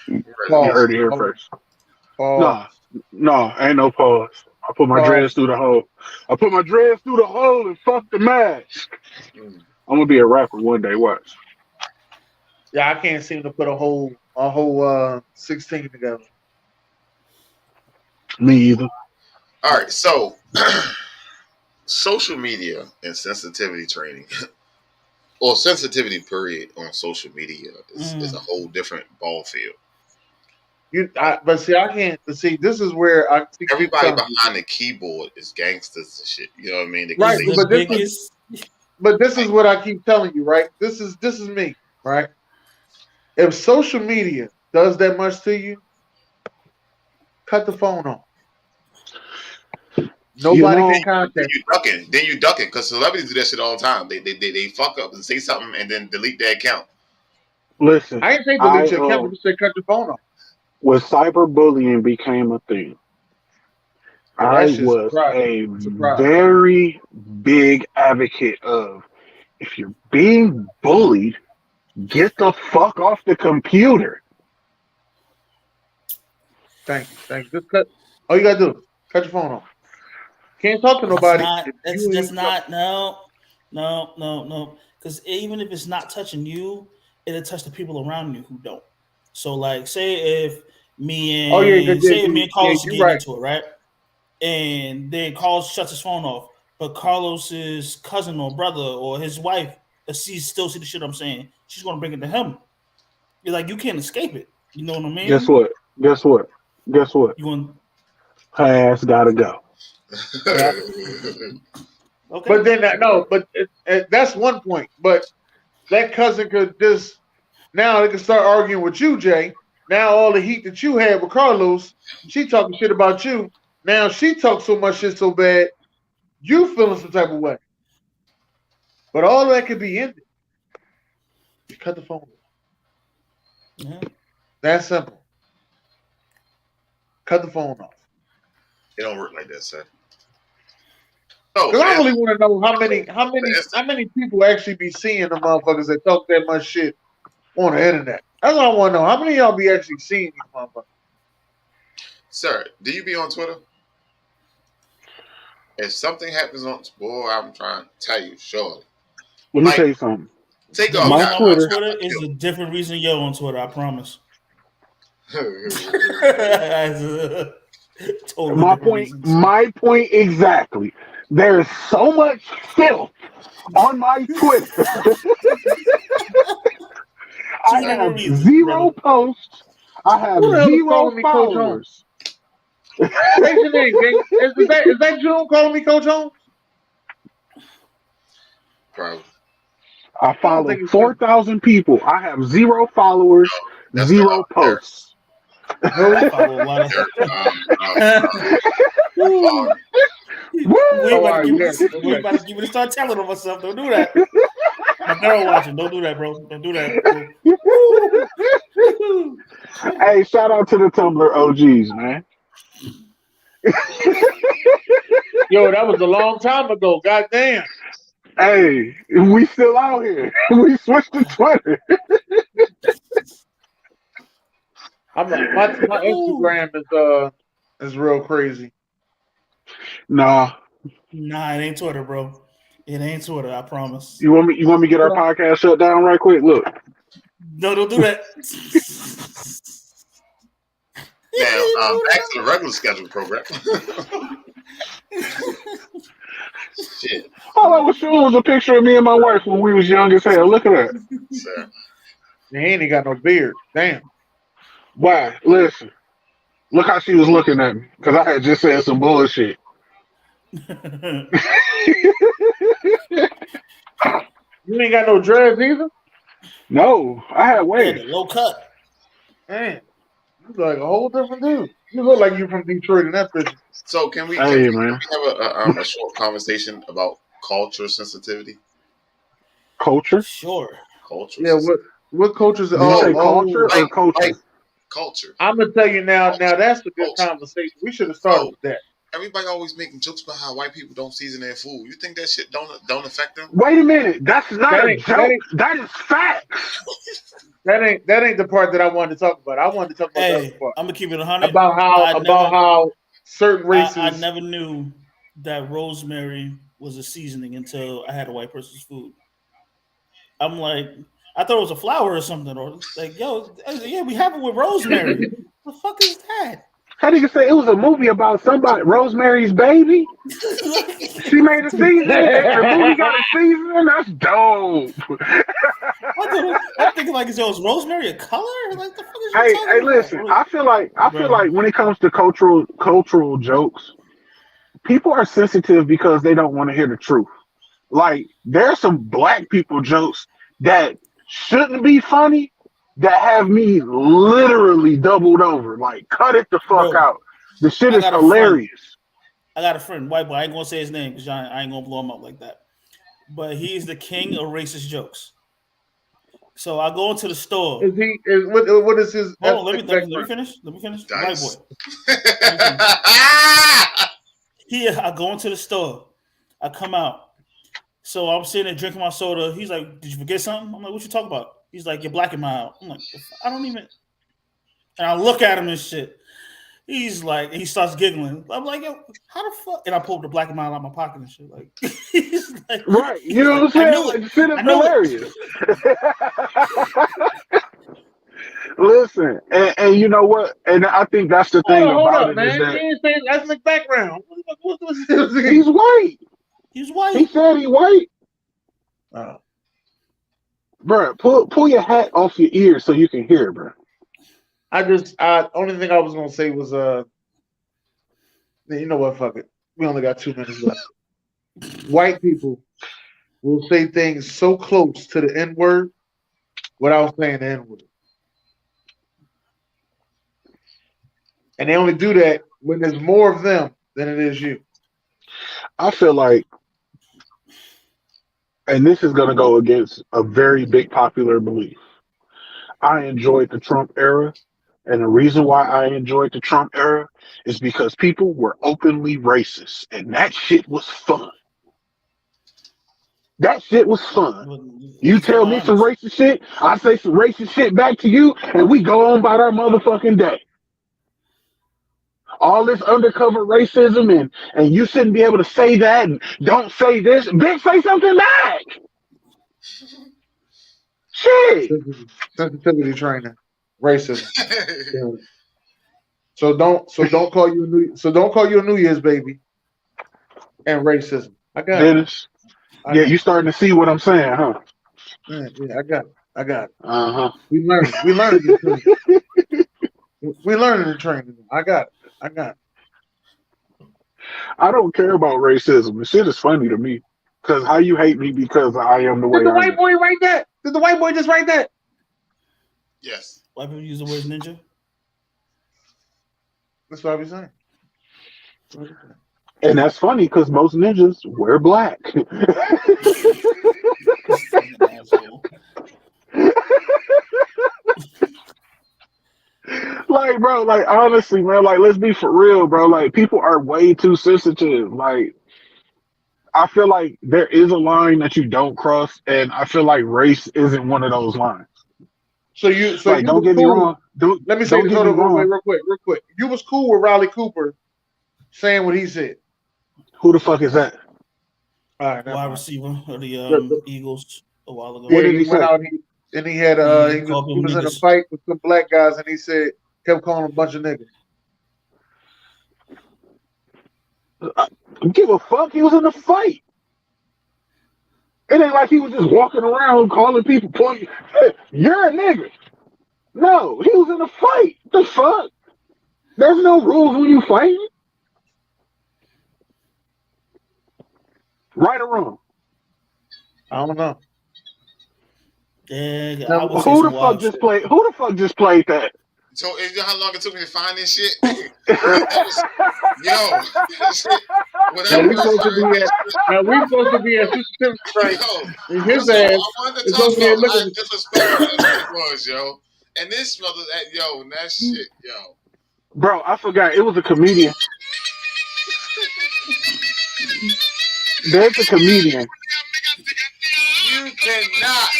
You heard it here first. No, ain't no pause. I put my dreads through the hole. I put my dreads through the hole and fuck the mask. I'm gonna be a rapper one day. Watch.
Yeah, I can't seem to put a whole 16 together.
Me either.
All right, so social media and sensitivity training, or sensitivity period on social media is a whole different ball field.
But see, I can't see. This is where
everybody behind the keyboard is gangsters and shit. You know what I mean?
Right, but this is what I keep telling you. Right, this is me. Right, if social media does that much to you, cut the phone off. Nobody can contact you.
Then you ducking because celebrities do that shit all the time. They fuck up and say something and then delete their account.
Listen,
I ain't say delete your account. I just say cut your phone off.
When cyberbullying became a thing, I was a very big advocate of if you're being bullied, get the fuck off the computer.
Thank you. Just cut. All you gotta do is cut your phone off. Can't talk to nobody.
That's just not. No. Because even if it's not touching you, it'll touch the people around you who don't. So, like, say if me and Carlos get into it, right? And then Carlos shuts his phone off, but Carlos's cousin or brother or his wife still see the shit I'm saying. She's gonna bring it to him. You're like, you can't escape it. You know what I mean?
Guess what? You
want
her ass gotta go.
Okay. But then that's one point. But that cousin could just now they can start arguing with you, Jay. Now all the heat that you had with Carlos, she talking shit about you. Now she talks so much shit so bad, you feeling some type of way. But all that could be ended. You cut the phone off.
Yeah.
That's simple. Cut the phone off.
It don't work like that, sir.
Because I really want to know how many people actually be seeing the motherfuckers that talk that much shit on the internet. That's what I want to know. How many of y'all be actually seeing these motherfuckers?
Sir, do you be on Twitter? If something happens on boy, I'm trying to tell you, surely.
Let me tell you something.
Take off.
My Twitter is a different reason you're on Twitter, I promise.
Totally my point exactly. There's so much filth on my Twitter. I have zero posts. I have zero followers.
What's your name, Jay? Is that June calling me Coach Holmes?
Probably.
I follow 4,000 people. I have zero followers, zero posts.
We about to start telling them or something. Don't do that. My girl watching. Don't do that, bro. Don't do that.
Hey, shout out to the Tumblr OGs, man.
Yo, that was a long time ago. Goddamn.
Hey, we still out here. We switched to Twitter.
My Instagram is real crazy.
Nah.
Nah, it ain't Twitter, bro. It ain't Twitter. I promise.
You want me to get our podcast shut down right quick? Look.
No, don't do that.
Now, back to the regular schedule program. Shit.
All I was showing was a picture of me and my wife when we was young as hell. Look at that.
Sir.
He ain't got no beard. Damn.
Why? Listen. Look how she was looking at me. Because I had just said some bullshit.
You ain't got no dreads either?
No, I had waves.
Yeah, low cut.
Man, you look like a whole different dude. You look like you from Detroit in that picture.
So can we,
Hey,
can we
man.
have a short conversation about culture sensitivity?
Culture?
Sure.
Culture.
Yeah, what cultures?
Did you say culture or culture?
Culture.
I'm gonna tell you now. Now that's a good conversation. We should have started with that.
Everybody always making jokes about how white people don't season their food. You think that shit don't affect them?
Wait a minute. That's not a joke. That is facts.
That ain't the part that I wanted to talk about. I wanted to talk about the other part.
I'm gonna keep it 100.
About how certain races.
I never knew that rosemary was a seasoning until I had a white person's food. I'm like, I thought it was a flower or something, or like, yo, yeah, we have it with rosemary. What the fuck is that?
How do you say it was a movie about somebody, Rosemary's Baby? She made a season. The movie got a season. That's dope.
I'm thinking like, is rosemary a color? Like, the fuck is
Hey, listen.
About?
I feel like when it comes to cultural jokes, people are sensitive because they don't want to hear the truth. Like, there's some black people jokes that shouldn't be funny that have me literally doubled over. Like, cut it the fuck out. The shit is hilarious.
I got a friend, white boy. I ain't gonna say his name because I ain't gonna blow him up like that. But he's the king of racist jokes. So I go into the store.
What is his?
Hold on, let me finish. Let me finish. White boy. Here, I go into the store. I come out. So I'm sitting there drinking my soda. He's like, "Did you forget something?" I'm like, "What you talking about?" He's like, "You're blacking my out." I'm like, "I don't even." And I look at him and shit. He's like, he starts giggling. I'm like, "Yo, how the fuck?" And I pulled the black mile out of my pocket and shit. Like, he's like,
right? You know what I'm saying? Like, shit is hilarious. Listen, and you know what? And I think that's the thing about it, man. Is that
he ain't saying ethnic background.
He's white.
He's white.
He said he white. Bro, pull your hat off your ear so you can hear, bro.
Only thing I was gonna say was you know what? Fuck it. We only got 2 minutes left. White people will say things so close to the N word without saying the N word, and they only do that when there's more of them than it is you.
I feel like, and this is going to go against a very big popular belief. I enjoyed the Trump era. And the reason why I enjoyed the Trump era is because people were openly racist. And that shit was fun. That shit was fun. You tell me some racist shit, I say some racist shit back to you, and we go on about our motherfucking day. All this undercover racism and you shouldn't be able to say that and don't say this. Bitch, say something back. Shit.
Sensitivity training. Racism. Yeah. So don't call you a New Year's baby and racism. I got
Dennis.
it.
You starting to see what I'm saying, huh?
Yeah, I got it.
Uh-huh.
We learned the training. We learned the training. I got it.
I don't care about racism. The shit is funny to me. Because how you hate me because I am the way I am.
Did the white boy write that? Did the white boy just write that?
Yes.
White people use the word ninja?
That's what I was saying.
And that's funny because most ninjas wear black.
Asshole.
Like, bro, like honestly, man, like let's be for real, bro. Like people are way too sensitive. Like I feel like there is a line that you don't cross, and I feel like race isn't one of those lines.
So you
Like, don't
was
get me
cool.
wrong. Don't
Let me say
don't
this.
get
Hold
me
on, wait,
wrong.
real quick. You was cool with Riley Cooper saying what he said.
Who the fuck is that?
All right, never
Wide
mind.
receiver of the
The-
Eagles a while ago.
What
Yeah,
did
he
he
went
say?
out and he had
He
he
called people
was in a
niggas.
fight with some black guys and he said kept calling them a bunch of niggas.
I don't give a fuck. He was in a fight. It ain't like he was just walking around calling people, pointing, hey, you're a nigga. No, he was in a fight. The fuck? There's no rules when you fight. Right or wrong?
I don't know.
Yeah, I
Now,
would say
Who
some
the fuck
wild
just
shit.
played? Who the fuck just played that?
So, you know how long it took me to find this shit? That was, yo, that shit. When I
now we
first
supposed to
heard
be
that
at
shit,
now we supposed to be at Sister Tim's right,
yo,
and his
so
ass
I wanted to
is
talk
over there
about how
looking.
disrespectful that shit was, yo. And this mother, that shit, yo.
Bro, I forgot. It was a comedian. There's a comedian.
You cannot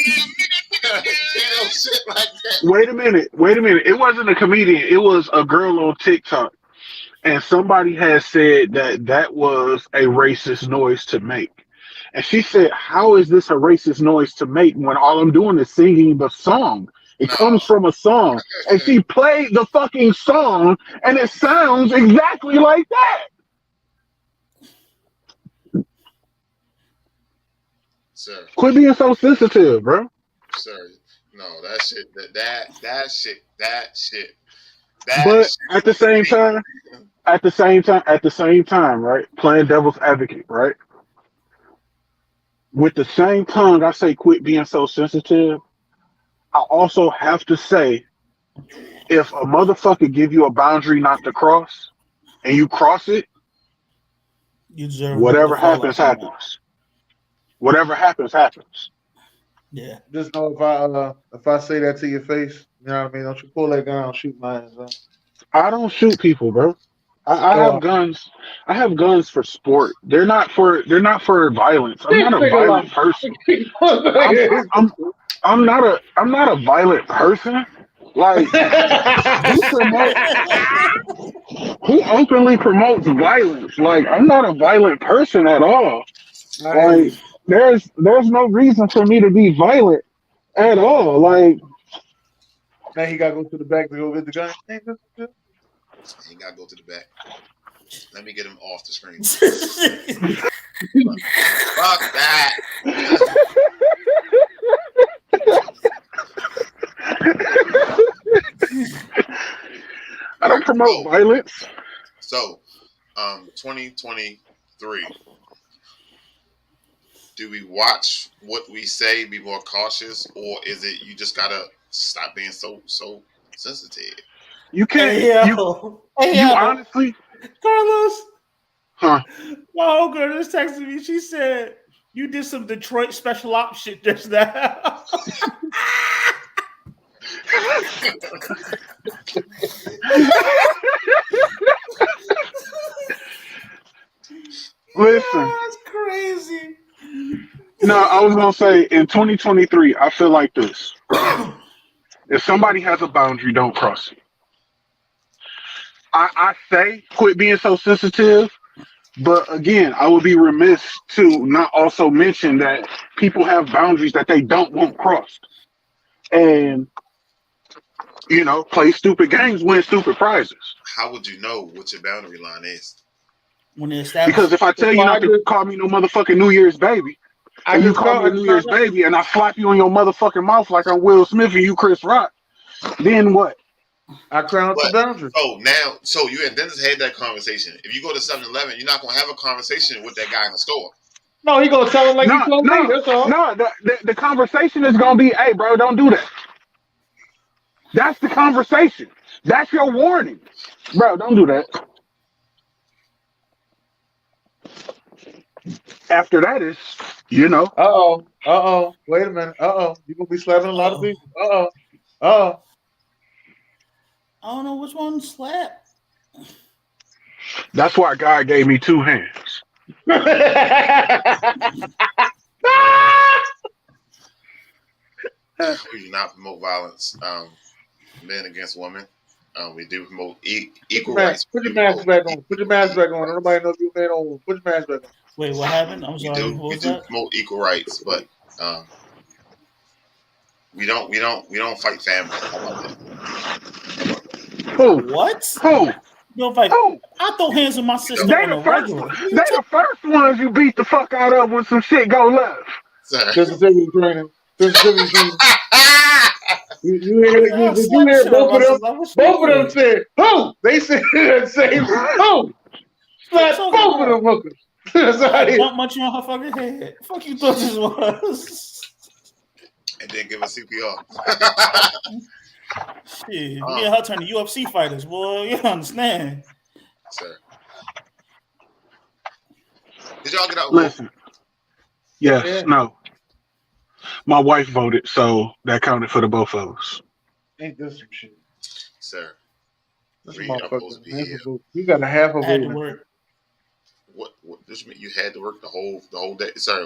say no shit like that.
Wait a minute. Wait a minute. It wasn't a comedian. It was a girl on TikTok. And somebody has said that that was a racist noise to make. And she said, how is this a racist noise to make when all I'm doing is singing the song? It
No.
comes from a song. And she played the fucking song, and it sounds exactly like that.
Sir,
Quit being so sensitive, bro.
sir, no, that shit, that shit.
But at the same time, right? Playing devil's advocate, right? With the same tongue, I say quit being so sensitive. I also have to say, if a motherfucker give you a boundary not to cross, and you cross it,
You deserve
whatever
to fall
happens,
like that.
happens. Whatever happens, happens.
Yeah.
Just know if I say that to your face, you know what I mean. Don't you pull that gun and shoot my ass up.
I don't shoot people, bro. I have guns. I have guns for sport. They're not for violence. I'm
This
not a
nigga
violent person. I'm I'm not a violent person. Like he openly promotes violence. Like I'm not a violent person at all. Like there's no reason for me to be violent at all. Like
Now he gotta go to the back to go get the gun.
He gotta go to the back. Let me get him off the screen. Fuck that.
I don't promote violence.
So, 2023. Do we watch what we say, be more cautious, or is it you just gotta stop being so sensitive?
You can't.
Hey,
You honestly,
Carlos.
huh?
My old girl just texted me. She said you did some Detroit special ops shit just now.
Listen.
That's crazy.
No, I was gonna say in 2023, I feel like this. If somebody has a boundary, don't cross it. I say quit being so sensitive, but again, I would be remiss to not also mention that people have boundaries that they don't want crossed. And play stupid games, win stupid prizes.
How would you know what your boundary line is?
When they establish,
Because if I tell you not to call me no motherfucking New Year's baby, and you call me a New Year's baby, and I slap you in your motherfucking mouth like I'm Will Smith and you Chris Rock, then what?
I crowned the boundary.
So you and Dennis had that conversation. If you go to 7-Eleven, you're not gonna have a conversation with that guy in the store.
No, he gonna tell him like he told me. That's all.
No, the conversation is gonna be, hey, bro, don't do that. That's the conversation. That's your warning, bro. Don't do that. After that is,
Wait a minute. You're gonna be slapping a lot of
Oh,
people. Uh
I don't know which one slap.
that's why God gave me two hands.
We do not promote violence, men against women. We do promote equal rights.
Put
We
your
do
mask
promote
back on. Put your mask back on.
rights.
Nobody knows you man on. Put your mask back on.
Wait, what happened? I'm sorry. What
We
was
do
that?
promote equal rights, but we don't fight families. How about that?
Who?
What?
Who?
You know, if
Who?
I throw hands with my sister
They
on
the
a
first.
regular. What are
They
you
the first ones you beat the fuck out of when some shit go left.
Sir.
Sensitivity training. Sensitivity training. You hear?
I'll
Did you
slap the
hear
shit out of
both
my
of them?
sister. I wish you
Both of them
would.
said who? They said the same. Who?
What you
Slap
talking
both of
about?
them hookers. That's how
I
it is.
dumped my chin on her fucking head. Fuck you thought this was.
And then give us CPR.
Shit, me and her turning UFC fighters, boy. You don't understand?
Sir. Did y'all get out and vote?
Listen, yes,
Yeah.
no. My wife voted, so that counted for the both of us.
Ain't this some shit?
Sir.
This
We are supposed to
motherfucker.
be
Half
here.
a vote. You got a half a
I had to
vote.
work.
What this mean? You had to work the whole day. Sorry,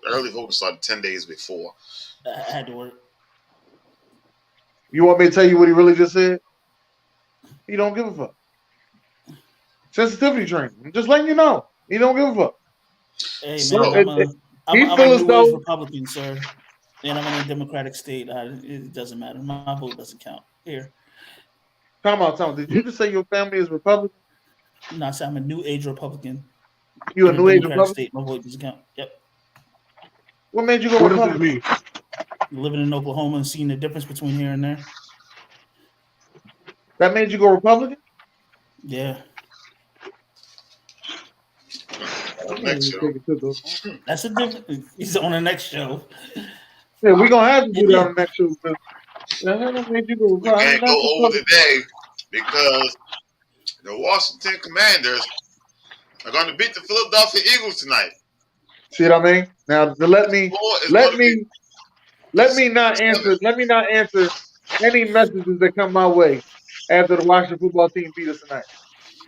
early voting started 10 days before.
I had to work.
You want me to tell you what he really just said? He don't give a fuck. Sensitivity training. I'm just letting you know. He don't give a fuck.
Hey
So
man,
He
I'm
feel
a
as
new age
though
Republican, sir, and I'm in a Democratic state. It doesn't matter. My vote doesn't count here.
Tom. Did you just say your family is Republican?
No, I said I'm a new age Republican
You a
in a
new age
Democratic
Republican?
state. My vote doesn't count. Yep.
What made you go
What does that
Republican?
mean?
Living in Oklahoma and seeing the difference between here and there.
That made you go Republican?
Yeah,
on the
Man,
next
you
show.
take it to the.
that's a different. He's on the next show.
Yeah, we're gonna have to do
And
that
yeah,
on the next show. That made you go
We
Republican.
can't go
That's what's
over
up.
today because the Washington Commanders are going to beat the Philadelphia Eagles tonight.
See what I mean? Now let me
Score is
let
going to be
me let me not
7.
answer. Let me not answer any messages that come my way after the Washington football team beat us tonight.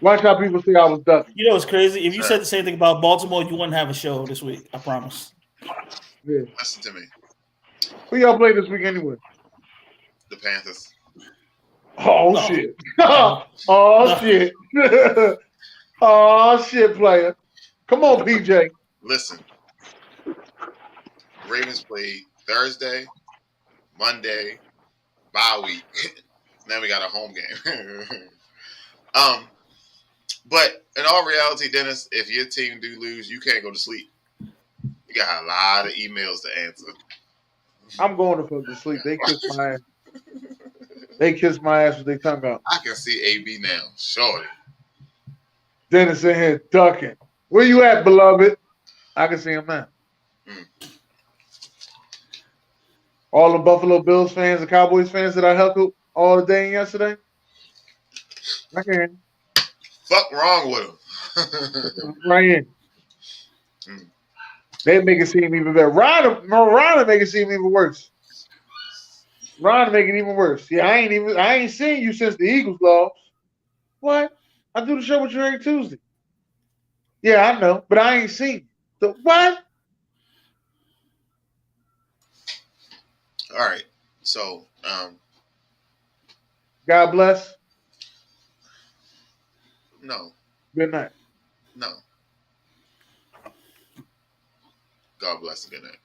Watch how people say I was ducking.
you know what's crazy? If you
Sir,
said the same thing about Baltimore, you wouldn't have a show this week. I promise.
Yeah.
listen to me.
Who y'all play this week anyway?
The Panthers.
Oh
No,
shit!
no,
Oh
no.
shit! Oh shit, player! Come on, PJ.
Listen, Ravens played Thursday, Monday, bye week. Then we got a home game. But in all reality, Dennis, if your team do lose, you can't go to sleep. You got a lot of emails to answer.
I'm going to fuck to sleep. They kiss my ass. They kiss my ass with their tongue out.
I can see AB now, shorty.
Dennis in here ducking. Where you at, beloved? I can see him now.
Mm.
All the Buffalo Bills fans and Cowboys fans that I heckled all the day yesterday. I can hear him.
Fuck wrong with him.
Right in.
Mm.
They make it seem even better. Ron make it seem even worse. Ron make it even worse. Yeah, I ain't seen you since the Eagles lost. What? I do the show with you every Tuesday. Yeah, I know, but I ain't seen you. So what?
All right. So,
God bless.
no.
Good night.
God bless. Good night.